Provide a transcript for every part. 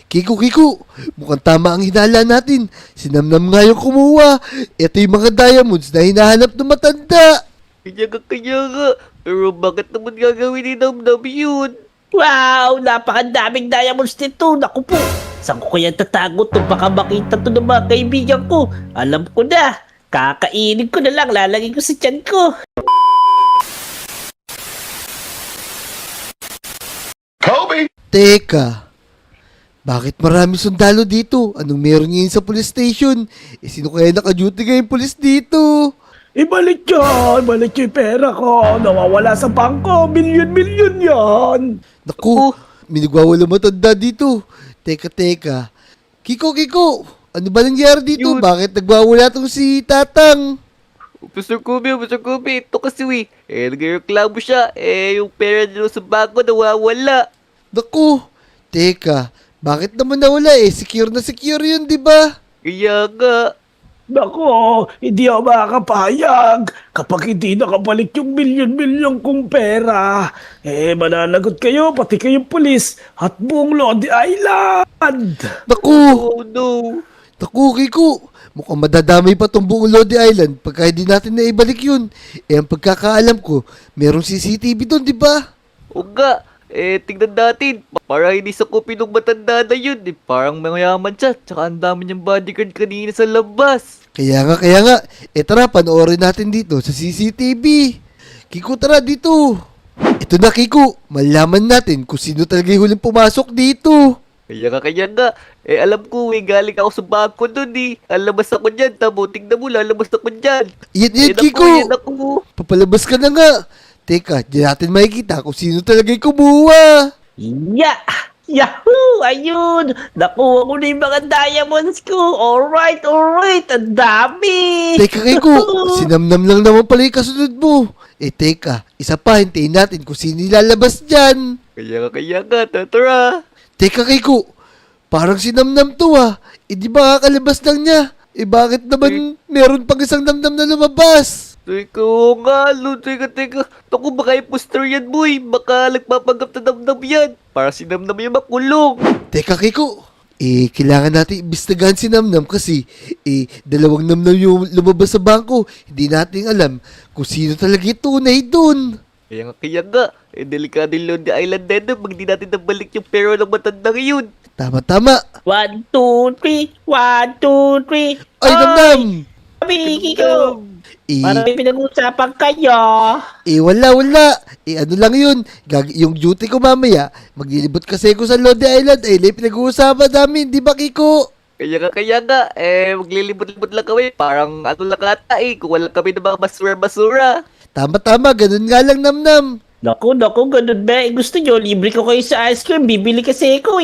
Kiko, mukhang tama ang hinala natin. Sinamnam nga yung kumuha. Ito yung mga diamonds na hinahanap ng matanda. Kanya nga. Pero bakit naman gagawin ni Namnam yun? Wow! Napakadaming diamonds nito. Naku po! Saan ko kaya tatago to? Baka makita to ng mga kaibigan ko. Alam ko na. Kakainin ko na lang. Lalagay ko sa tiyan ko. Teka, bakit marami sundalo dito? Anong meron ngayon sa police station? Sino kaya naka-duty ngayong police dito? Ibalik yung pera ko. Nawawala sa bangko, milyon-milyon yan. Naku, may nagwawala matanda dito. Teka. Kiko, ano ba nangyari dito? Yun. Bakit nagwawala tong si Tatang? Mr. Kubi, ito kasi nagreklamo siya. Yung pera niya sa bangko nawawala. Naku, teka, bakit naman nawala Secure na secure yun, di ba? Kaya nga. Nako, hindi ako makakapayag kapag hindi nakabalik yung milyon-milyon kong pera. Mananagot kayo, pati kayong pulis at buong Lodi Island. Naku, Oh no. Kiko, mukhang madadamay pa tong buong Lodi Island pagka hindi natin naibalik yun. Ang pagkakaalam ko, merong CCTV doon, di ba? O nga. Tingnan natin. Para hindi sakupin ng matanda na yun. Parang mayaman siya. Tsaka ang dami niyang bodyguard kanina sa labas. Kaya nga. Tara, panoorin natin dito sa CCTV. Kiko, tara dito. Ito na, Kiko. Malaman natin kung sino talaga yung huling pumasok dito. Kaya nga. Alam ko, galing ako sa bangko dun Alabas ako dyan. Tingnan mo, lalabas ako dyan. Yan, Kiko. Yan ako. Papalabas ka na nga. Teka, diyan natin makikita kung sino talaga yung kumuha. Yahoo! Ayun! Nakuha ko na yung mga diamonds ko. Alright. Ang dami! Teka, Kiko. Sinamnam lang naman pala yung kasunod mo. Teka. Isa pa, hintayin natin kung sino ilalabas dyan. Kaya nga. Tara. Teka, Kiko. Parang sinamnam to di ba kakalabas lang niya? Bakit naman meron pang isang namnam na lumabas? Teka nga, teka. Naku, baka imposter yan, boy. Baka nagpapanggap na Namnam yan. Para si Namnam yung makulong. Teka, Kiko. Kailangan natin imbestigahan si Namnam kasi dalawang Namnam yung lumabas sa bangko. Hindi natin alam kung sino talaga yung tunay dun. Kaya nga. Delikado yung Lodi Island na pag di natin nabalik yung pera ng matanda ngayon. Tama. 1, 2, 3. 1, 2, 3. Ay, Namnam! Sabi ko! Para may pinag-usapan kayo. Wala. Ano lang yun. Yung duty ko mamaya, maglilibot kasi ko sa Lodi Island. Pinag-uusapan namin, di ba, Kiko? Kaya nga. Maglilibot-libot lang kami. Parang ano lang ata kung wala kami ng mga basura-basura. Tama. Ganun nga lang, Namnam. Naku, ganun ba? Gusto nyo, libre ko kayo sa ice cream. Bibili kasi ako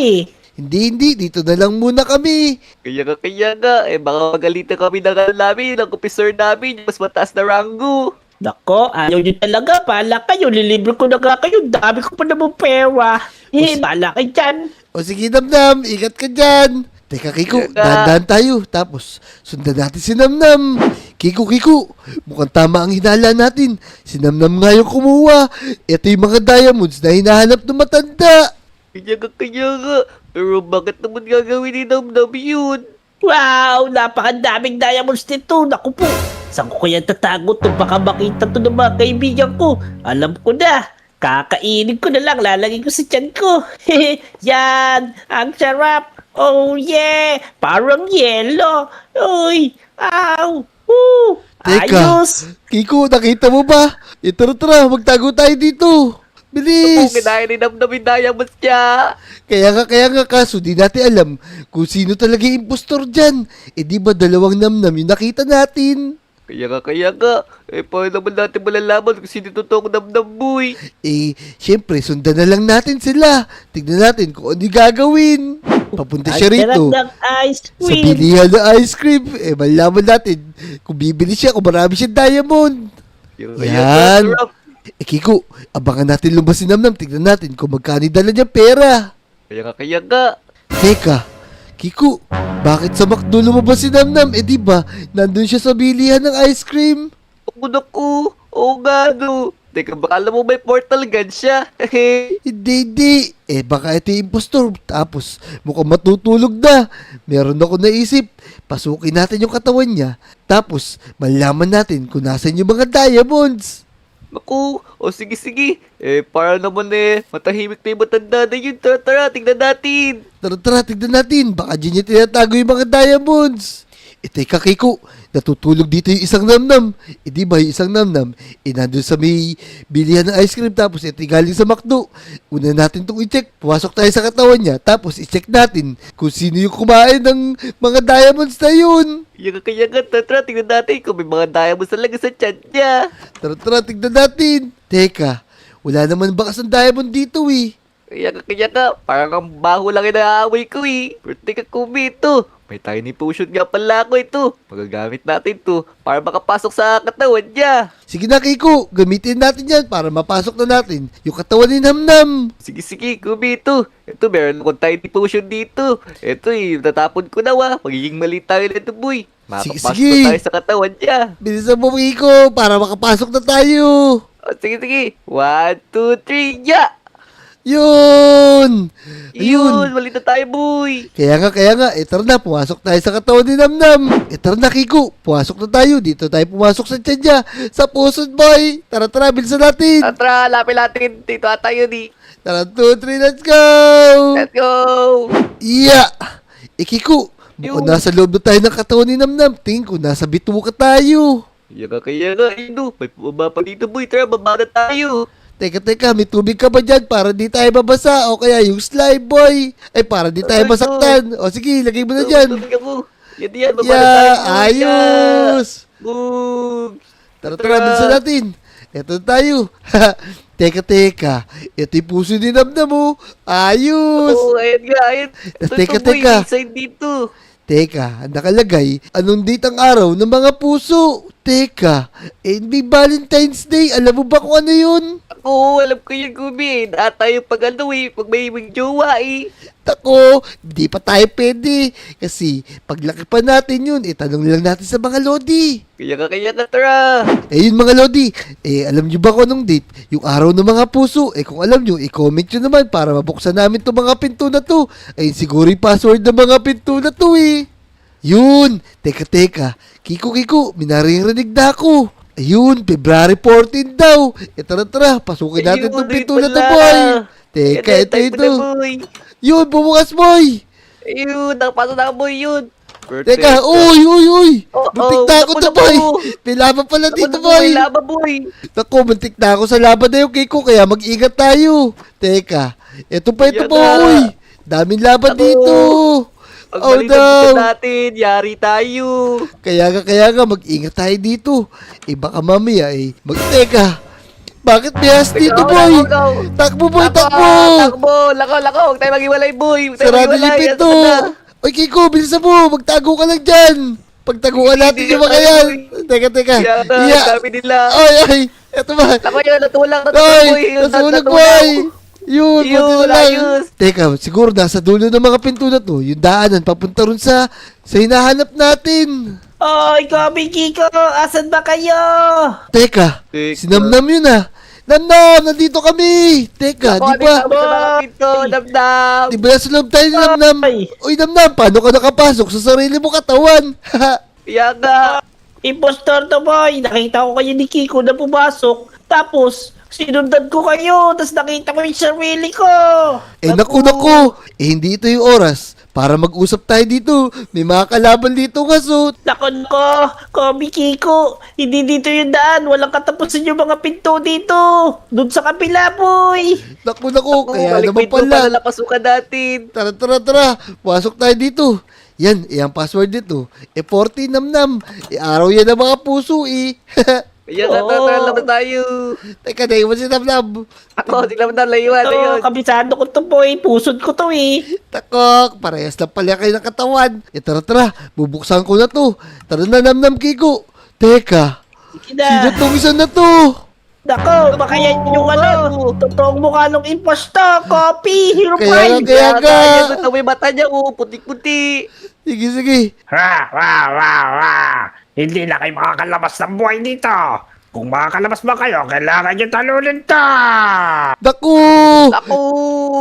Hindi. Dito na lang muna kami. Kaya nga. Baka magalitan kami ng officer namin. Mas mataas na rango. Nako, ayaw nyo talaga. Pala kayo, lilibre ko na nga kayo. Dami ko pa naman pera. Pala kayo dyan. O sige, Namnam. Ingat ka dyan. Teka, Kiko. Dahan-dahan tayo. Tapos, sundan natin si Namnam. Kiko. Mukhang tama ang hinala natin. Si Namnam nga yung kumuha. Ito yung mga diamonds na hinahanap ng matanda. Kaya nga. Pero bakit naman gagawin ni Namnam yun? Wow, napakadaming diamonds nito. Naku po, saan ko kaya tatago to? Baka makita to ng mga kaibigan ko. Alam ko na. Kakainin ko na lang. Lalagay ko sa tiyan ko. Yan, ang sarap. Oh yeah, parang yelo. Uy, ow, woo. Teka, Ayos. Kiko, nakita mo ba? Tara, magtago tayo dito. Kung Bilis! kinain ni Namnam yung diamonds niya. Kaya nga kaso, di natin alam kung sino talaga yung impostor dyan. Di ba dalawang Namnam yung nakita natin? Kaya nga. Paano naman natin malalaman kung sino totoong Namnam, boy? Siyempre, sundan na lang natin sila. Tignan natin kung ano yung gagawin. Papunta siya Ang sarap rito. ng ice Sa cream. bilihan ng ice cream. Malalaman natin kung bibili siya, kung marami siyang diamond. Kaya Yan. nga, sarap. Kiko, abangan natin lumabas si Namnam. Tignan natin kung magkano dala niya pera. Kaya nga. Teka, Kiko, bakit sa McDo lumabas si Namnam? Di ba, nandun siya sa bilihan ng ice cream? Naku. Oo nga, no. Teka, baka alam mo may portal gun siya. Hindi. Baka ito yung impostor. Tapos, mukhang matutulog na. Meron ako naisip. Pasukin natin yung katawan niya. Tapos, malaman natin kung nasan yung mga diamonds. Naku, o sige. Para naman matahimik na yung matanda na yun. Tara, tingnan natin. Tara, tignan natin. Baka dyan niya tinatago yung mga diamonds. Teka, Kiko. Natutulog dito yung isang namnam. Di ba yung isang namnam? Nandun sa may bilihan ng ice cream. Tapos galing sa McDo. Una natin itong i-check. Pumasok tayo sa katawan niya. Tapos i-check natin kung sino yung kumain ng mga diamonds na yun. Kaya nga, tara, tingnan natin kung may mga diamonds talaga sa chat niya. Tara, tignan natin. Teka, wala naman bakas ng diamond dito eh. Kaya nga, parang ang baho lang yung naaaway ko eh. Pero teka, Kubi, ito. May tiny potion nga pala ako ito. Magagamit natin to para makapasok sa katawan niya. Sige na, Kiko. Gamitin natin yan para mapasok na natin yung katawan ni Namnam. Sige, Kubi, ito. Ito, meron akong tiny potion dito. Ito tatapon ko na magiging mali tayo na ito, boy. Makapasok Sige. na tayo sa katawan niya. Bilisan mo, Kiko, para makapasok na tayo. Sige. 1, 2, 3, ya! Yun! Yun, mali na tayo, boy. Kaya nga, tara na, pumasok tayo sa katawan ni Namnam. Tara na, Kiko, pumasok na tayo. Dito tayo pumasok sa tiyan niya, sa puso, boy. Tara, bilisan natin. Tara, lapin natin. Dito tayo di. Tara, 2, 3, let's go! Let's go! Yeah! Kiko, mukhang Yung- nasa loob na tayo ng katawan ni Namnam. Tingin ko, nasa bituka tayo. Kaya nga, may bumaba pa dito, boy. Tara, baba na tayo. Teka, may tubig ka ba dyan para di tayo babasa? O kaya yung slime, boy. Para di tayo Ay, masaktan. O sige, lagay mo na dyan. Tubig ako. Yan, baba na tayo. Yeah, boy. ayos. Boom! Tara, bilisan natin. Eto na tayo. Teka. Ito yung puso ni Namnam mo. Ayos. Oo, ayan. Teka. Boy, may sign dito. Teka, nakalagay, anong date ang araw ng mga puso? Teka, may Valentine's Day. Alam mo ba kung ano yun? Oo, alam ko yun, Gubi. Tayo pag pag may jowa Tako, di pa tayo pwede. Kasi, paglaki pa natin yun, tanong lang natin sa mga lodi. Kaya nga, tara. Yun mga lodi, alam nyo ba kung anong date? Yung araw ng mga puso. Kung alam nyo, i-comment nyo naman para mabuksan namin itong mga pinto na to. Siguro yung password ng mga pinto na to Yun, teka. Kiko, minaririnig na ako. Ayun, February 14 daw. Tara, pasukin natin itong pinto na to, boy. Teka, ito. Yun, bumukas, boy. Ayun, nakapasok na boy yun. Teka, uy. Oh, Muntik na ako to, boy. May laban pala dito, boy. May laba, boy. Naku, muntik na ako sa laban na yung Kiko, kaya mag-ingat tayo. Teka, ito pa, Yan uy. na. Daming laban Naku. dito. Pag Oh, balitan no. natin, yari tayo. Kaya nga, mag-ingat tayo dito. Baka mamaya, Teka, bakit may has dito, boy? Takbo, boy, takbo. Lako. Huwag tayo maghiwalay, boy. Huwag tayo Sarado yung maghiwalay. pinto. Oy, Kiko, bilisan mo. Magtago ka lang dyan. Pagtaguan natin yung mga yan. Teka. Kaya nga, sabi nila. Ay. Eto ba? Lako yun, natulak, Ay, boy. nasunog, boy. Yun, buti na lang. ayos. Teka, siguro nasa dulo ng mga pinto na to, yung daanan papunta ron sa hinahanap natin. Oy, Kobe Kiko, asan ba kayo? Teka, si Namnam yun Namnam, nandito kami. Teka, di ba? Damdam. Di ba nasa loob tayo ni Namnam? Ay. Uy, Namnam, paano ka nakapasok sa sarili mo katawan? Kaya nga. Impostor to, boy. Nakita ko kayo ni Kiko na pumasok. Tapos, sinundan ko kayo. Tapos nakita ko yung sarili ko. Naku. Hindi ito yung oras para mag-usap tayo dito. May mga kalaban dito kaso. Nako, Kobe Kiko. Hindi dito yung daan. Walang katapusan yung mga pinto dito. Doon sa kapila, boy. Naku, kaya naman Pala pala. napasukan natin. Tara. Pasok tayo dito. Yan, ang password dito. 40 Namnam. Araw yan ng mga puso Kaya nga, tara naman tayo. Teka, naiwan si Namnam. Ako, tignan mo na, layuan. Ito, kabisado ko to, boy. Pusod ko to, Takok, parehas lang pala kayo ng katawan. Tara, bubuksan ko na to. Tara na, Namnam, Kiko. Teka, Sige na. sino tong isa na to? Nako, baka yan yung totoong mukha ng impostor. Copy, hero Kaya prime. nga. Kaya nga, may mata niya, puti-puti. Sige. Hindi na kayo makakalabas ng buhay dito. Kung makakalabas ba kayo, kailangan nyo talunin to! Naku! Ako!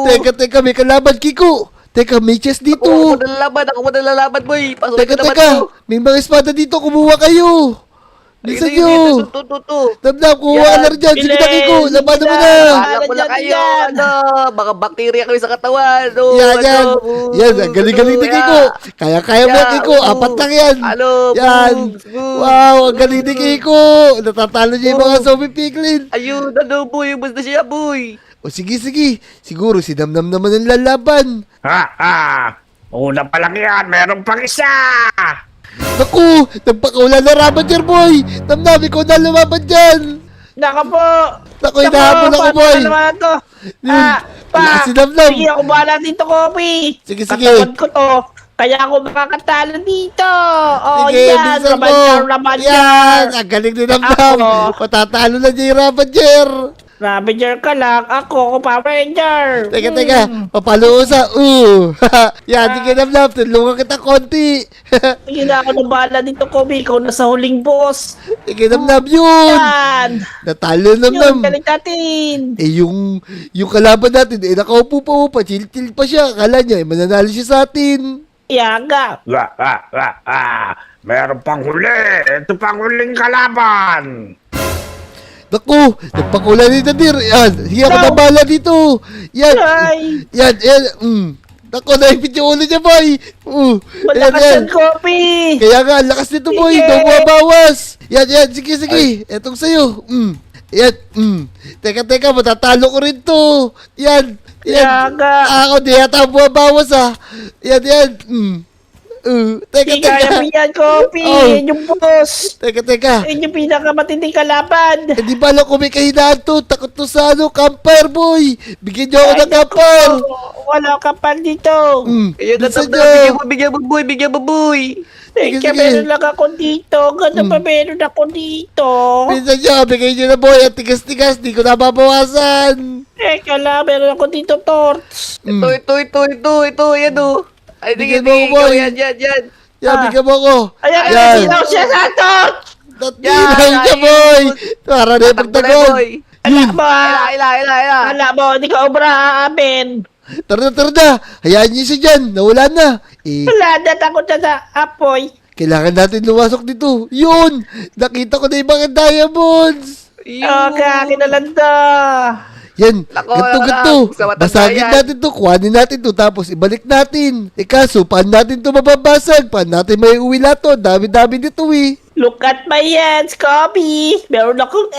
Teka, may kalaban, Kiko. Teka, may chest dito. Ako mo nalalaban, boy. Pasukin ko naman Teka, to. may mga espada dito, kumuha kayo. Bisa Ayun, nyo. to. Damdam, kumuha ka Yan, na rin dyan. Sige na, bilis, Kiko, labanan mo sige na. na. Alam ko lang Dyan, kayo, dyan. baka bakterya kayo sa katawan. Yan. Yan, ang galing-galing ni Kiko. Kaya mo yan, Kiko. Apat lang yan. Halo, Yan. bugs. Wow, ang galing ni Kiko. Natatalo niya yung mga zombie piglin. Ayun, boy. Basta siya, boy. O sige. Siguro si Namnam naman ang lalaban. Una pa lang yan, meron pang isa! Naku, nagpakaula na Ravager, boy. Namnam, ikaw na lumaban dyan. Naka po! Naku, hinahabol ako, paano boy. ka naman to? Yun, wala si Namnam. Sige, ako bahala dito, Kopi. Sige. Katawan ko to. Kaya ako makakatalo dito. Oh, Sige, yan. bilisan mo. Raman Yan, ang galing ni Namnam. Ako. Patatalo na niya yung Ravager. Ravager ka lang. Ako Power Ranger. Teka, papalo ko sa Yan, sige Namnam, tulungan kita konti. Sige na ako nang bahala dito, Kopi. Ikaw na sa huling boss. Sige Namnam, yun. Yan. Natalo Namnam. Yun, galing natin. Yung kalaban natin, nakaupo pa, chill pa siya. Akala niya, mananalo siya sa atin. Yaga. Meron pang huli! Ito pang huling kalaban! Naku, nagpakula ni Nadir. Yan, sige ako No. na bahala dito. Yan, Ay. yan. Naku, naipit yung ulo niya, boy. Malakas yan, Kopi. Kaya nga, ang lakas nito, boy. Sige. Daw mabawas. Yan, sige. Etong sa'yo. Yan, Teka, matatalo ko rin to. Yan. Yaga. Ako, di yata bumabawas, Yan. Hindi kaya mo yan, Kopi. Oh. Yan yung boss. Teka. Yan yung pinakamatinding kalaban. Hindi ba alam kung may kahinaan to? Takot to sa campfire, boy. Bigyan niyo ako ng campfire. Wala ka pa dito. Ayun, Bilisan bigyan mo, boy. Teka, sige. meron lang ako dito. Gano'n pa meron ako dito. Bilisan niyo, bigyan niyo na, boy. At tigas-tigas, di ko nababawasan. Teka lang, meron ako dito torch. Ito, yan o. Ay, Bigyan tingin, mo ako, boy. yan. Yan, bigyan mo ako. Ayan, Yan. sinaw siya sa torch. Tatinaw niya, boy. Para na yung pagtagod. Ala mo, Ila. ala mo, hindi ka obra amin. Tara na. Hayaan niyo siya dyan. Nawala na. Wala na, takot na sa apoy. Kailangan natin lumasok dito. Yun! Nakita ko na yung mga diamonds. Okay, kinalanda. Yan, Nako, ganto. sa matanda Basagin yan. natin to, kuhanin natin to, tapos ibalik natin. Kaso, paano natin to mababasag? Paano natin may uwi lato? Dami-dami dito Look at my hands, Kobe. Meron akong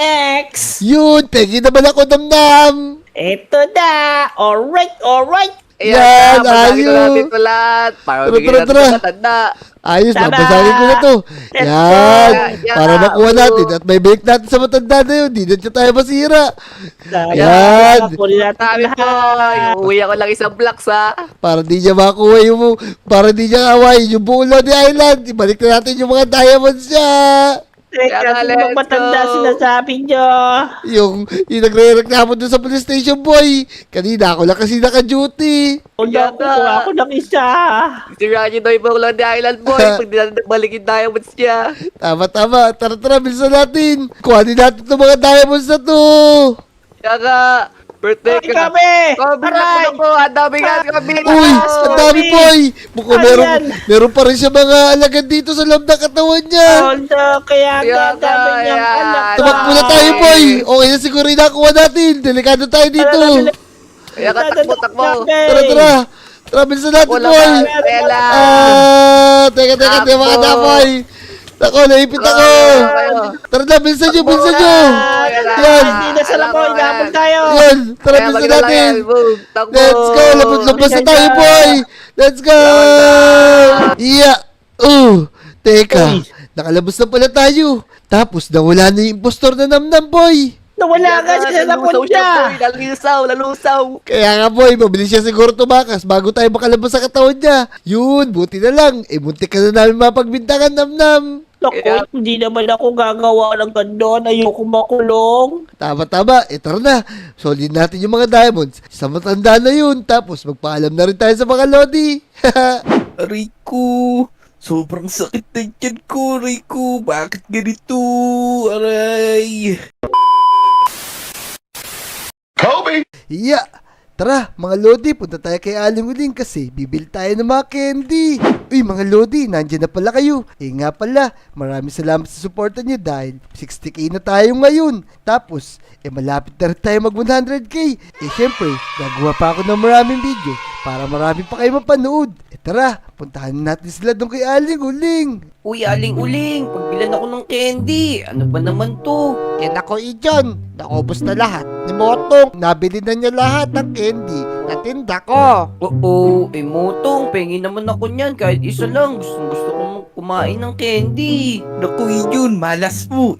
X. Yun, pengi naman ako namnam. Eto na. Alright. Yan, Basagin ayos. na natin ito lahat. Para Tara, bigyan natin tara. sa matanda. Ayos, Tama. babasagin ko na to. Let's Yan, go. para Yan. makuha natin at may balik natin sa matanda na yun. Di na siya tayo masira. Yan. Yan. Kunin natin Sabi ko, lahat. uuwi ako lang isang blocks, ha. Para di niya makuha yung, para di niya kawain yung buong Lodi Island. Ibalik na natin yung mga diamonds niya. Teka, Yan, sino let's bang matanda go. sinasabi nyo? Yung nagre-reklamo doon sa police station, boy. Kanina ako lang kasi naka-duty. Wala Yata. ako ng isa. Si Raji daw yung Bangla Island boy. Pag di natin balikin diamonds niya. Tama. Tara, bilisan natin. Kuhanin natin itong mga diamonds na to. Kaya nga, birthday Ay, ka. kami! Aray! Ang dami nga kami. Uy, ang dami, boy. Mukhang Ayan. meron pa rin siya mga alagad dito sa loob ng katawan niya. Although, kaya Kaya nga dami nga, niyang yan. anak. Tumakbo na tayo, boy. Okay na siguro yung nakuha natin. Delikado tayo dito. Kaya ka, takbo. Tara, bilisan natin, Wala boy. ka, kaya lang. Teka, di mga Takbo. dapoy. Ako, naipit ako. Tara na, bilisan nyo. Yan. Hindi na sa lamoy, napon tayo. Yan, tara, bilisan natin. Let's go, labas na tayo, boy. Let's go. Yeah. Teka, Uy. nakalabas na pala tayo. Tapos, nawala na yung impostor na namnam, boy. Nawala ka siya sa lamoy niya. Lalusaw. Kaya nga, boy, mabilis siya siguro tumakas bago tayo makalabas sa katawan niya. Yun, buti na lang. Muntik ka na namin mapagbintangan, namnam. Kaya- Naku, hindi naman ako gagawa ng gandun. Ayoko makulong. Tama. Tara na. Solid natin yung mga diamonds. Sa matanda na yun. Tapos magpaalam na rin tayo sa mga lodi. Aray ko, sobrang sakit na dyan ko, aray ko. Bakit ganito? Aray! Iya! Tara, mga Lodi, punta tayo kay Aling Uling kasi bibili tayo ng mga candy. Uy, mga Lodi, nandiyan na pala kayo. Nga pala, maraming salamat sa suporta niyo dahil 60k na tayo ngayon. Tapos, malapit na rin tayo mag 100k. Syempre, gagawa pa ako ng maraming video para marami pa kayo mapanood. Tara, puntahan natin sila doon kay Aling Uling. Uy, Aling-Uling, pagbilan ako ng candy. Ano ba naman to? Nako, Ijon, naubos na lahat. Ni Motong, nabili na niya lahat ng candy na tinda ko. Oo, Motong, pengi naman ako niyan kahit isa lang. Gusto kong kumain ng candy. Naku, yun, malas mo.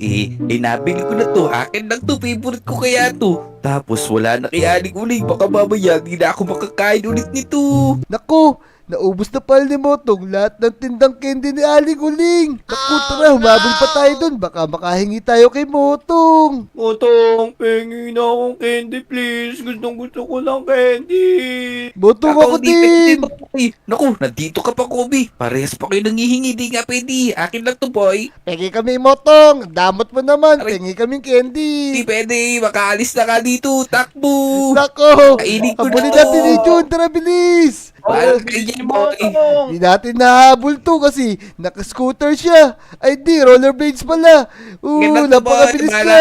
Nabili ko na to. Akin lang to, favorite ko kaya to. Tapos wala na kay Aling Uling. Baka mamaya, hindi na ako makakain ulit nito. Naku, naubos na pala ni Motong lahat ng tindang candy ni Aling Uling. Naku, tara, humabol pa tayo dun. Baka makahingi tayo kay Motong. Motong, pengi na akong candy, please. Gusto ko ng candy. Motong, ako din. Naku, nandito ka pa, Kobe. Parehas pa kayo nangihingi. Di nga pwede. Akin lang to, boy. Pengi kami, Motong. Damot mo naman. Aray. Pengi kaming candy. Di pwede. Makaalis na ka dito. Takbo. Nako, Kainin ko na habulin to. natin ni John. Tara, bilis. Bahala kayo dyan, boy. Hindi natin nahabol to kasi naka-scooter siya. Ay di, rollerblades pala. Ganun to, Napakabilis boy. ka. Bahala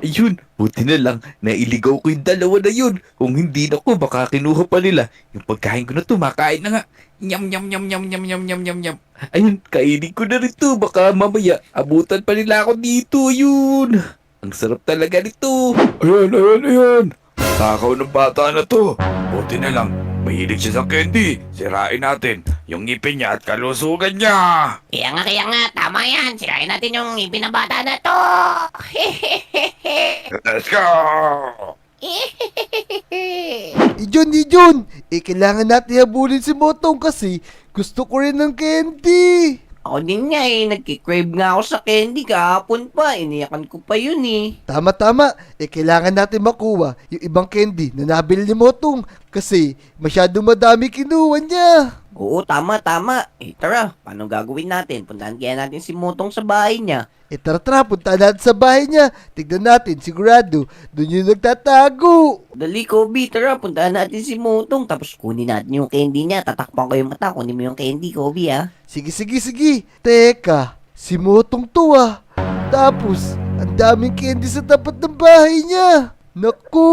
Ayun, buti na lang. Nailigaw ko yung dalawa na yun. Kung hindi na ko, baka kinuha pa nila. Yung pagkain ko na to, makain na nga. Nyam, nyam, nyam, nyam, nyam, nyam, nyam, nyam, nyam. Ayun, kainin ko na rin to. Baka mamaya, abutan pa nila ako dito. Ayun. Ang sarap talaga nito. Ayan. Takaw ng bata na to. Buti na lang. Mahilig siya sa candy. Sirain natin yung ngipin niya at kalusugan niya. Kaya nga, tama yan. Sirain natin yung ngipin ng bata na to. Let's go! Ijon. Kailangan natin habulin si Motong kasi gusto ko rin ng candy. Ako din nga nagkikrave nga ako sa candy kahapon pa. Iniyakan ko pa yun Tama. Kailangan natin makuha yung ibang candy na nabili ni Motong kasi masyadong madami kinuha niya. Oo, tama. Tara, paano gagawin natin? Puntahan kaya natin si Motong sa bahay niya. Tara, punta natin sa bahay niya. Tignan natin, sigurado, doon yung nagtatago. Dali, Kobe, tara, puntahan natin si Motong. Tapos kunin natin yung candy niya. Tatakpan ko yung mata. Kunin mo yung candy, Kobe, ha? Sige. Teka, si Motong to ah. Tapos, ang daming candy sa tapat ng bahay niya. Naku,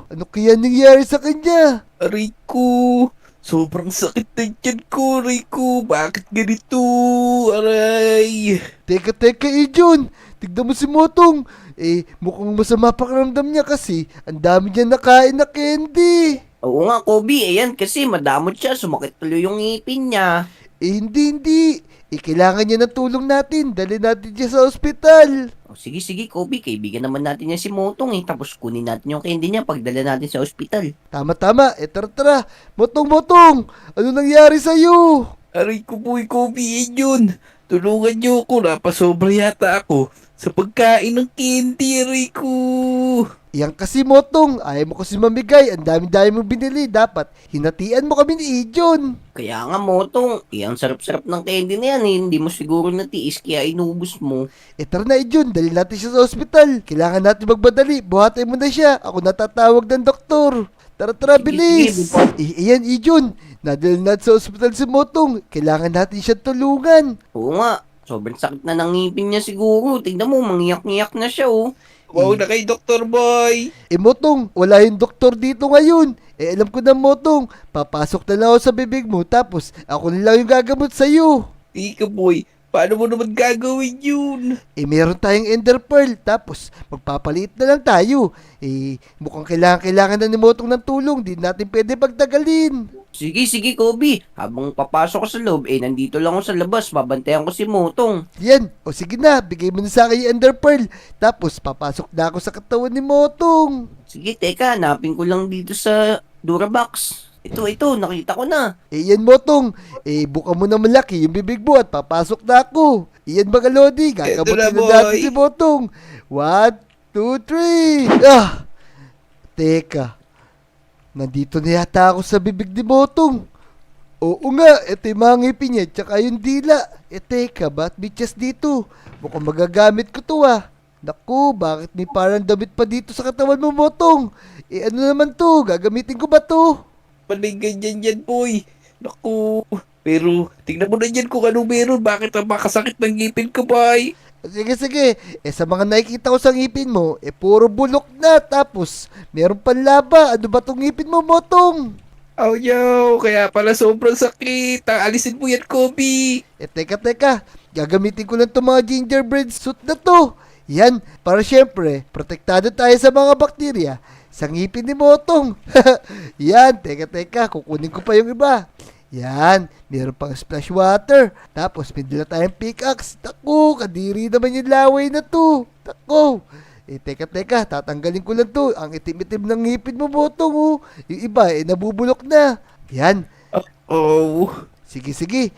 ano kaya nangyari sa kanya? Aray ko, sobrang sakit na dyan ko, aray ko. Bakit ganito? Aray. Teka, Ijon. Tignan mo si Motong. Mukhang masama pakiramdam niya kasi ang dami niya nakain na candy. Oo nga, Kobe, ayan, kasi madamot siya. Sumakit tuloy yung ngipin niya. Hindi. Kailangan niya ng tulong natin. Dali natin siya sa ospital. O, sige, Kobe, kaibigan naman natin niya si Motong Tapos kunin natin yung candy niya pagdala natin sa ospital. Tama. Tara. Motong. Ano nangyari sa'yo? Aray ko po, Kobe, yun. Tulungan niyo ako, napasobra yata ako sa pagkain ng candy, aray ko. Yan kasi Motong, ayaw mo kasi mamigay, ang dami-dami mo binili, dapat hinatian mo kami ni Ijon. Kaya nga, Motong, ang sarap-sarap ng candy na yan Hindi mo siguro natiis kaya inubos mo. Tara na Ijon, dali natin siya sa ospital. Kailangan natin magbadali, buhatin mo na siya, ako natatawag ng doktor. Tara, bilis. Iyan Ijon, nadali natin sa ospital si Motong, kailangan natin siya tulungan. Oo nga, sobrang sakit na ng ngipin niya siguro. Tingnan mo, mangiyak-ngiyak na siya Wow na kay Dr. Boy. Motong, wala yung doktor dito ngayon. Alam ko na Motong, papasok na lang ako sa bibig mo, tapos ako na lang yung gagamot sa'yo. Ika, boy. Paano mo naman gagawin yun? Meron tayong ender pearl, tapos magpapaliit na lang tayo. Mukhang kailangan na ni Motong ng tulong, di natin pwede pagtagalin. Sige, Kobe. Habang papasok ko sa loob, nandito lang ako sa labas. Babantayan ko si Motong. Yan, o sige na, bigay mo na sa akin yung ender pearl, tapos papasok na ako sa katawan ni Motong. Sige, teka, hanapin ko lang dito sa Durabox. Ito, nakita ko na. Yan Motong, buka mo na malaki yung bibig mo at papasok na ako. Iyan mga Lodi, gagamutin na boy. natin si Motong. 1, 2, 3. Teka, nandito na yata ako sa bibig ni Motong. Oo nga, ito yung mga ngipin niya, tsaka yung dila. Teka, ba't bitches dito? Mukhang magagamit ko to Naku, bakit may parang damit pa dito sa katawan mo, Motong? Ano naman to? Gagamitin ko ba to? Panay ganyan yan, boy. Naku. Pero, tingnan mo na yan kung ano meron. Bakit ang makasakit ng ngipin ko, boy? Sige, sige. Sa mga nakikita ko sa ngipin mo, puro bulok na. Tapos, meron pang laba. Ano ba tong ngipin mo, Motong? Oh, yo. Kaya pala sobrang sakit. Alisin mo yan, Kobe. Teka. Gagamitin ko lang itong mga gingerbread suit na to. Yan, para syempre, protektado tayo sa mga bakterya sa ngipin ni Motong. Yan, teka, kukunin ko pa yung iba. Yan, meron pang splash water. Tapos, may dala tayong pickaxe. Taku, kadiri naman yung laway na to. Taku. Teka, tatanggalin ko lang to. Ang itim-itim ng ngipin mo, Motong, Yung iba, nabubulok na. Yan. Oh. Sige.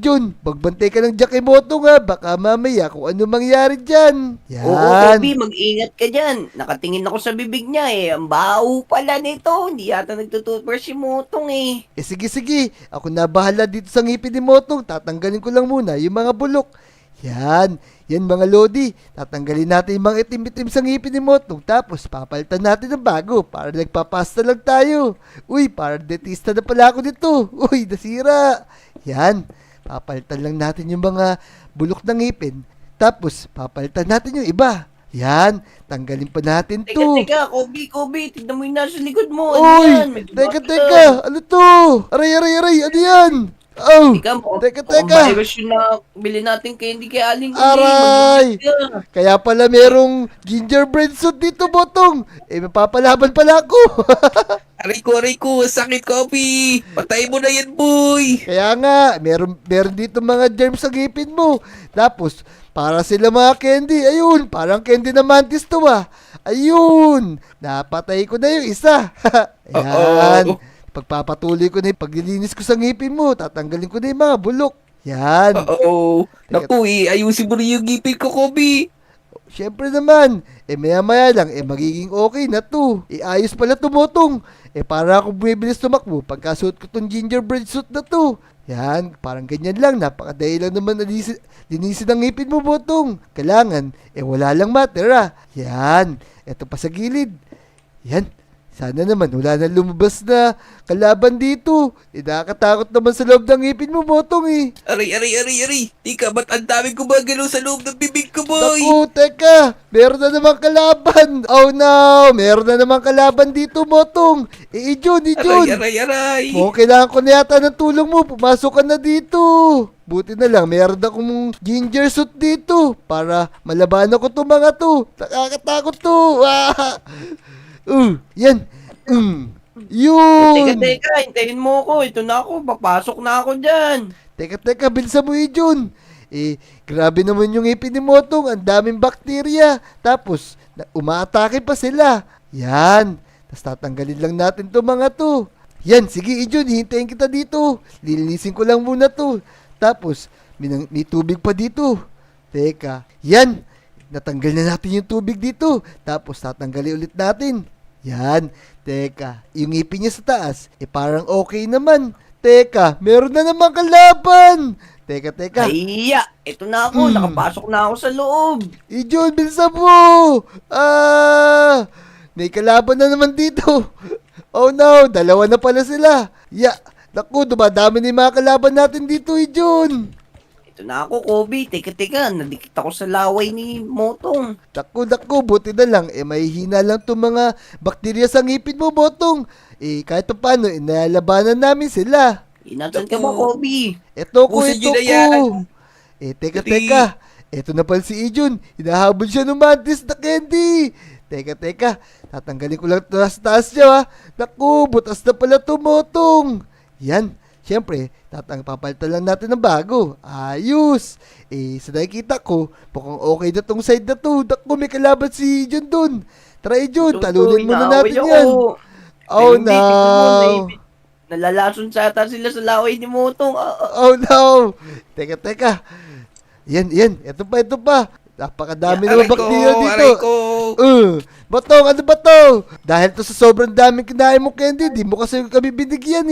Jun, magbantay ka ng Jack Motong baka mamaya kung ano mangyari dyan. Yan. Oo, Kobe, mag-ingat ka dyan. Nakatingin ako sa bibig niya Ang baho pala nito. Hindi yata nagtututbrush si Motong Sige. Ako na bahala dito sa ngipin ni Motong. Tatanggalin ko lang muna yung mga bulok. Yan mga Lodi. Tatanggalin natin yung mga itim-itim sa ngipin ni Motong. Tapos papalitan natin ng bago para nagpapasta lang tayo. Uy, para dentista na pala ako dito. Uy, nasira. Yan. Papalitan lang natin yung mga bulok ng ngipin. Tapos papalitan natin yung iba. Yan. Tanggalin pa natin to. Teka, Kobe, tignan mo yung nasa likod mo. Uy, yan? May teka. Ano to? Aray. Ano yan? Oh, teka. Mukhang virus yung bili natin candy kay Aling Kulit. Aray! Kaya pala merong gingerbread suit dito, Botong. Mapapalaban pala ako. Aray ko. Sakit, Kobe. Patay mo na yan, boy. Kaya nga, meron dito mga germs sa ngipin mo. Tapos, para sila mga candy. Ayun, parang candy na mantis to Ayun, napatay ko na yung isa. Ayan. Uh-oh. Pagpapatuloy ko na yung paglilinis ko sa ngipin mo, tatanggalin ko na yung mga bulok. Yan. Oo. Naku, ayusin mo rin yung ngipin ko, Kobe. Siyempre naman, maya-maya lang, magiging okay na to. Ayos pala tumutong. Para akong bumibilis tumakbo pagkasuot ko tong gingerbread suit na to. Yan, parang ganyan lang, napakadali lang naman linisin ang ngipin mo, Botong. Kailangan, wala lang matera. Yan, eto pa sa gilid. Yan. Sana naman wala na lumabas na kalaban dito. Nakakatakot naman sa loob ng ngipin mo, Botong Aray. Ika, ba't ang dami gumagalaw sa loob ng bibig ko, boy? Naku, teka. Meron na naman kalaban. Oh no, meron na naman kalaban dito, Botong. Jun. Aray. Kailangan ko na yata ng tulong mo. Pumasok ka na dito. Buti na lang, meron akong ginger suit dito para malabanan ko itong mga to. Nakakatakot to. Yan. Yun. Teka, hintayin mo ako. Ito na ako, papasok na ako dyan. Teka, bilisan mo Jun. Grabe naman yung ngipin ni Motong. Ang daming bakterya. Tapos, umaatake pa sila. Yan. Tapos tatanggalin lang natin to mga to. Yan, sige Jun, hintayin kita dito. Lilinisin ko lang muna to. Tapos, may tubig pa dito. Teka, yan. Natanggal na natin yung tubig dito. Tapos, tatanggalin ulit natin. Yan. Teka, yung ngipin niya sa taas, parang okay naman. Teka, meron na naman kalaban. Teka. Aiya, ito na ako. Nakapasok na ako sa loob. Jun, bilisan mo. May kalaban na naman dito. Oh no, dalawa na pala sila. Naku, dumadami na yung mga kalaban natin dito, Jun. Ito na ako, Kobe. Teka. Nadikit ako sa laway ni Motong. Naku, buti na lang. Mahihina lang itong mga bakterya sa ngipin mo, Botong. Kahit pa paano, nalalabanan namin sila. Inasan ka ba, Kobe? Ito Pusin ko. nyo na yan. Teka. Ito na pala si Jun. Hinahabol siya ng mantis na candy. Teka. Tatanggalin ko lang ito sa taas niya, Naku, butas na pala ito, Motong. Yan. Siyempre, papalitan lang natin ng bago. Ayos. Sa nakikita ko, mukhang okay na tong side na to. Naku, may kalaban si Jun dun. Tara, Jun, talunin muna natin yan. Oh no. Nalalason sa ata sila sa laway ni Motong. Oh no. Teka. Yan. Ito pa. Napakadami naman bakterya dito. Aray ko. Botong, ano ba to? Dahil to sa sobrang daming kinain mo candy, di mo kasi kami binigyan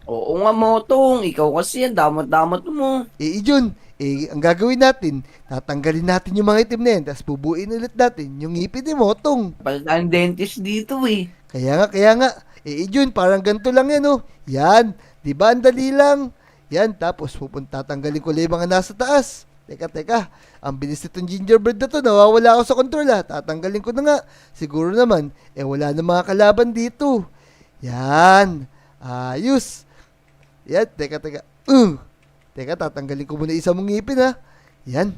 Oo nga, Motong. Ikaw kasi yan, damot-damot mo. Ijon, ang gagawin natin, tatanggalin natin yung mga itim na yan, tapos bubuin ulit natin yung ngipin ni Motong. Pala ang dentist dito eh. Kaya nga. Ijon, parang ganito lang yan, oh. Yan, di ba ang dali lang? Yan, tapos tatanggalin ko lang yung mga nasa taas. Teka, ang bilis nitong gingerbread na to, nawawala ako sa control ha. Tatanggalin ko na nga. Siguro naman, wala na mga kalaban dito. Yan, ayos. Yan, teka. Teka, tatanggalin ko muna isang mong ngipin ha. Yan,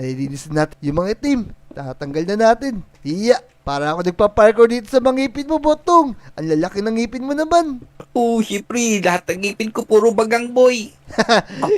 nalilinis na natin yung mga itim. Tatanggal na natin. Iya, para ako nagpa-parkour dito sa mga ngipin mo, Botong. Ang lalaki ng ngipin mo naman. Oh, syempre, lahat ng ngipin ko puro bagang boy.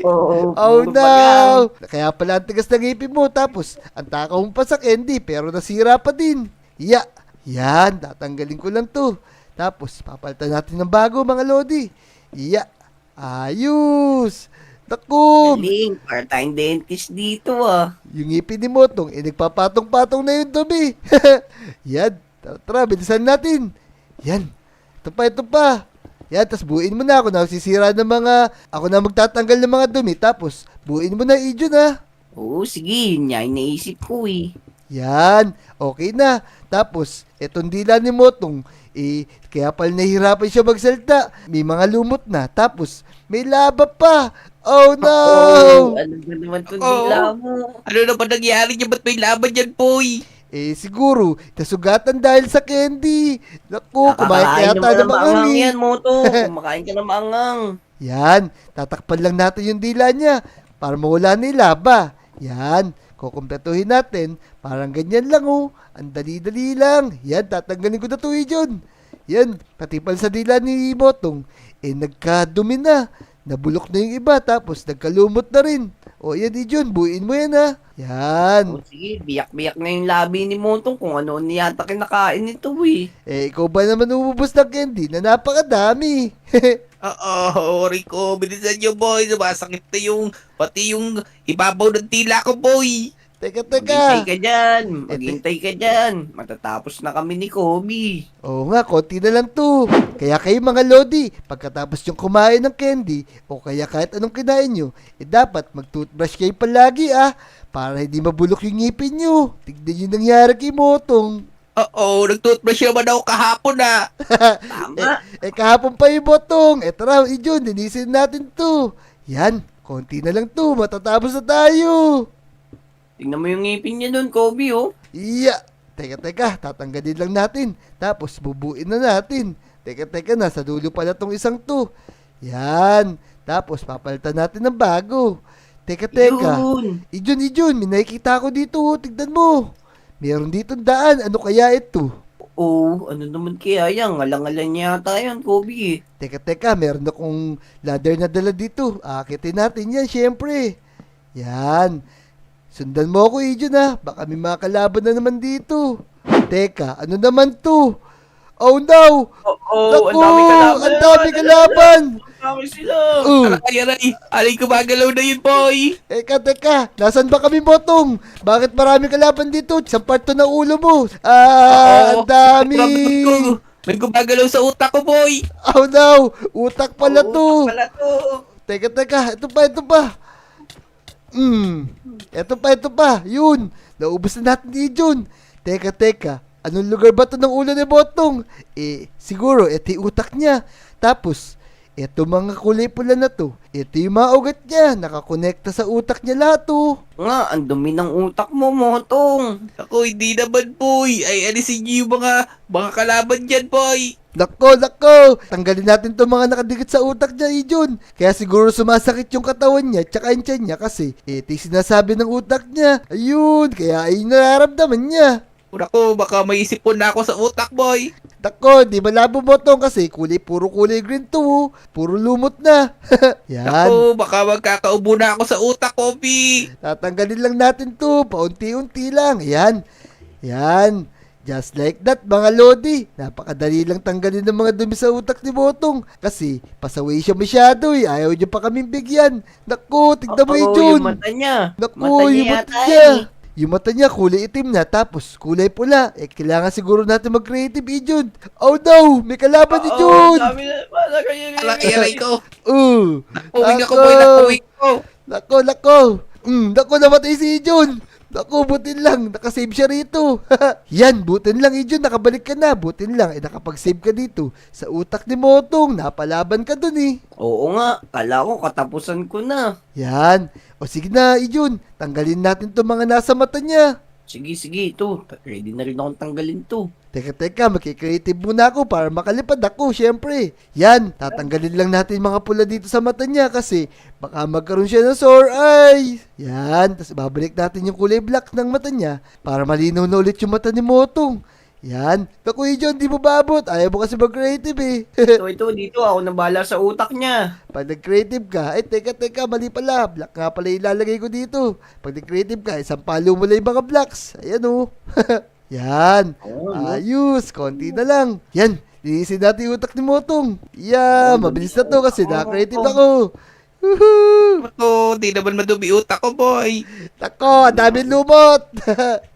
Oo, Oh puro no! bagang. Kaya pala ang tigas ng ngipin mo. Tapos, ang takaw mo pa sa candy, pero nasira pa din. Iya, yan, tatanggalin ko lang to. Tapos, papalitan natin ng bago, mga Lodi. Iya, ayos. Naku, Galing, part-time dentist dito ah. yung ngipin ni Motong, nagpapatong-patong na yung dumi. Yan, tara, bilisan natin. Yan, ito pa. Yan, tapos buuin mo na ako na sisira ng mga, ako na magtatanggal ng mga dumi, tapos buuin mo na Ijon ha. Oo, sige, yun nga yung naisip ko eh. Yan, okay na. Tapos, etong dila ni Motong, kaya pala nahihirapan siya magsalita. May mga lumot na, tapos may laba pa. Oh no! Oo, ano ba naman itong Oo. dila mo? Ano na ba nangyari niya? Ba't may laban yan, boy? Siguro, nasugatan dahil sa candy. Naku, kumain kaya Nakakain tayo naman ng ng maangang mangang yan, Moto. Kumakain ka ng maangang. Yan, tatakpan lang natin yung dila niya para mawala na yung laba. Yan, kukumpletuhin natin. Parang ganyan lang oh. Ang dali-dali lang. Yan, tatanggalin ko na to Ijon. Yan, pati pala sa dila ni Motong, nagkadumi na. Nabulok na yung iba, tapos nagkalumot na rin. O yan Ijon, buuin mo yan ha. Yan. O sige, biyak-biyak na yung labi ni Motong kung ano yata kinakain nito eh. Ikaw ba naman umubos ng candy na napakadami? Oo, Rico, bilisan niyo, boy. Sumasakit na pati yung ibabaw ng tila ko, boy. Teka. Maghintay ka dyan. Matatapos na kami ni Kobe. Oo nga, konti na lang to. Kaya kayo mga Lodi, pagkatapos yung kumain ng candy, o kaya kahit anong kinain nyo, dapat mag-toothbrush kayo palagi para hindi mabulok yung ngipin nyo. Tignan yung nangyari kay Motong. Oo, nag-toothbrush naman ako kahapon Tama. Kahapon pa yung Motong. Eto raw, Ijon, linisin natin to. Yan, konti na lang to, matatapos na tayo. Tingnan mo yung ngipin niya doon, Kobe oh. Iya. Teka, tatanggalin lang natin. Tapos bubuin na natin. Teka, nasa dulo pala tong isang to. Yan. Tapos papalitan natin ng bago. Teka. Yun. Ijon, may nakikita ako dito. Tignan mo. Meron dito daan. Ano kaya ito? Oo, ano naman kaya yan? Ngalang-ngalan yata yan, Kobe eh. Teka, meron akong ladder na dala dito. Akitin natin yan, syempre. Yan. Sundan mo ako, Ijon baka may mga kalaban na naman dito. Teka, ano naman to? Oh no! Oo, Naku, ang dami kalaban! Ang dami sila. Aray, alay gumagalaw na yun, boy. Teka, nasan ba kami, Botong? Bakit marami kalaban dito? Isang part to na ulo mo. Oo, Ang dami! Ramdam ko, may gumagalaw sa utak ko, boy. Oh no! Utak pala to! Pala to. Teka, ito pa. Ito pa. Yun. Naubos na natin ni Jun. Teka. Anong lugar ba to ng ulo ni Botong? Siguro, ito yung utak niya. Tapos, ito mga kulay pula na to. Ito yung mga ugat niya. Nakakonekta sa utak niya lahat to. Nga, ang dumi ng utak mo, Motong. Ako, hindi naman, boy. Ay, alisin niyo yung mga kalaban dyan, boy. Nako. Tanggalin natin to mga nakadikit sa utak niya, Ijon. Kaya siguro sumasakit yung katawan niya tsaka yung tiyan niya kasi ito yung sinasabi ng utak niya. Ayun, kaya ayun nararamdaman niya. Ako, baka may isipon na ako sa utak, boy. Nako, di malabo Botong kasi puro kulay green to. Puro lumot na. Yan. Ako, baka magkakaubo na ako sa utak, Kobe. Tatanggalin lang natin to. Paunti-unti lang. Yan. Just like that, mga Lodi. Napakadali lang tanggalin ng mga dumi sa utak ni Botong. Kasi, pasaway siya masyado Ayaw niya pa kaming bigyan. Naku, tignan mo Oo, Jun. yung mata niya. Naku, Mata niya yung yata mata niya. eh. Yung mata niya kulay itim na, tapos kulay pula. Kailangan siguro natin mag-creative, Ijun. Oh no! May kalaban, Ijun! Dami na, para kayo. Aray ko. Uwing Ako boy, nakuwing ko. Nako. Nako, namatay si Ijun. Nako, butin lang. Nakasave siya rito. Yan, butin lang, Ijun. Nakabalik ka na. Butin lang. Nakapag-save ka dito. Sa utak ni Motong. Napalaban ka dun eh. Oo nga, kala ko katapusan ko na. Yan. O sige na, Ijun. Tanggalin natin to mga nasa mata niya. Sige, ito. Ready na rin akong tanggalin to. Teka, makikreative muna ako para makalipad ako, syempre. Yan, tatanggalin lang natin mga pula dito sa mata niya kasi baka magkaroon siya ng sore eyes. Yan, tapos babalik natin yung kulay black ng mata niya para malinaw na ulit yung mata ni Motong. Yan. Naku, John, di mo babot. Ayaw mo kasi mag-creative eh. Ito, dito. Ako nang bahala sa utak niya. Pag nag-creative ka, teka, mali pala. Black nga pala ilalagay ko dito. Pag nag-creative ka, isang palo mo lang yung mga blacks. Ayan oh. Yan. Ayos. Konti na lang. Yan. Linisin natin yung utak ni Motong. Yan. Mabilis na to kasi na-creative ako. Woohoo! Ako, di naman madumi utak ko, boy. Tako, ang daming lumot.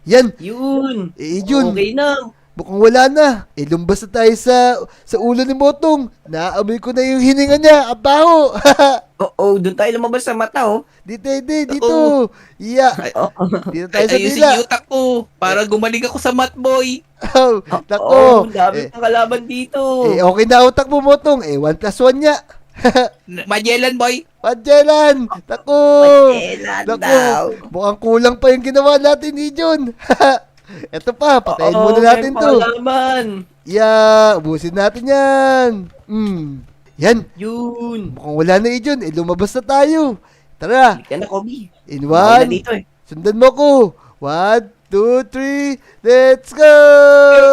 Yan. Yun. Jun. Okay na. Mukhang wala na. Lumbas na tayo sa ulo ni Motong. Naamoy ko na yung hininga niya. Ang baho. Oo, doon tayo lumabas sa mata, oh. Dito. Yeah. Dito tayo sa Ayusin dila. yung utak ko para gumaling ako sa mat, boy. Oh, nako. Oo, dami ng kalaban dito. Okay na utak mo, Motong. 1+1 niya. Magellan, boy. Magellan. Nako. Kailan Nako. daw? Mukhang kulang pa yung ginawa natin ni John. Eto pa, patayin Oo, muna natin may to. pangalaman. Yeah, ubusin natin yan. Yan. Yun. Mukhang wala na John. Lumabas na tayo. Tara. Yan na, Kobe. In Wala one. dito, eh. Sundan mo ko. 1, 2, 3. Let's go!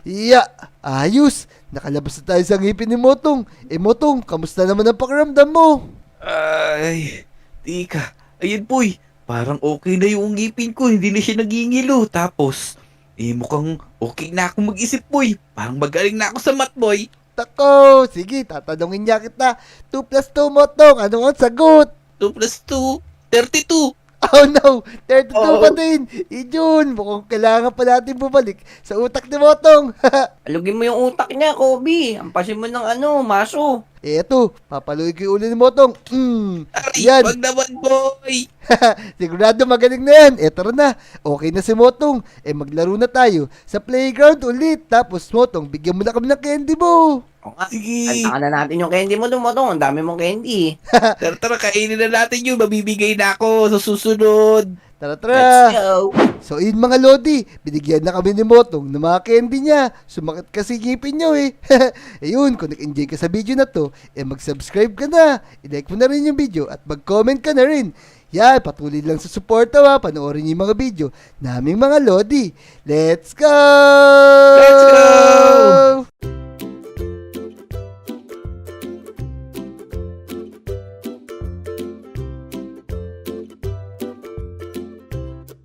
Yeah. Ayos. Nakalabas na tayo sa ngipin ni Motong. Motong, kamusta naman ang pakiramdam mo? Ay, tika. Ayun, boy. Parang okay na yung ngipin ko. Hindi na siya nagingilo. Tapos, mukhang okay na ako mag-isip, boy. Parang magaling na ako sa mat, boy. Tako, sige, tatanungin niya kita. 2+2, Motong. Ano ang sagot? 2 plus 2, 32. Oh no, 32 pa din. Jun, mukhang kailangan pa natin bumalik sa utak ni Motong. Alugin mo yung utak niya, Kobe. Ampasin mo ng maso. Eto, papaluin ko yung ulo ni Motong. Ay, Yan. wag naman, boy. Sigurado magaling na yan. Tara na. Okay na si Motong. Maglaro na tayo sa playground ulit. Tapos Motong, bigyan mo na kami ng candy mo. O nga. Sige. Antakan na natin yung candy mo, Motong. Ang dami mong candy. Tara, kainin na natin yun. Mabibigay na ako sa susunod. Tara. Let's go. So yun mga Lodi, binigyan na kami ni Motong ng mga candy niya. Sumakit kasi ngipin niyo eh. Ayun, kung nag-enjoy ka sa video na to, mag-subscribe ka na. I-like mo na rin yung video at mag-comment ka na rin. Yan, patuloy lang sa suporta ha. Panoorin niyo yung mga video naming mga Lodi. Let's go! Let's go!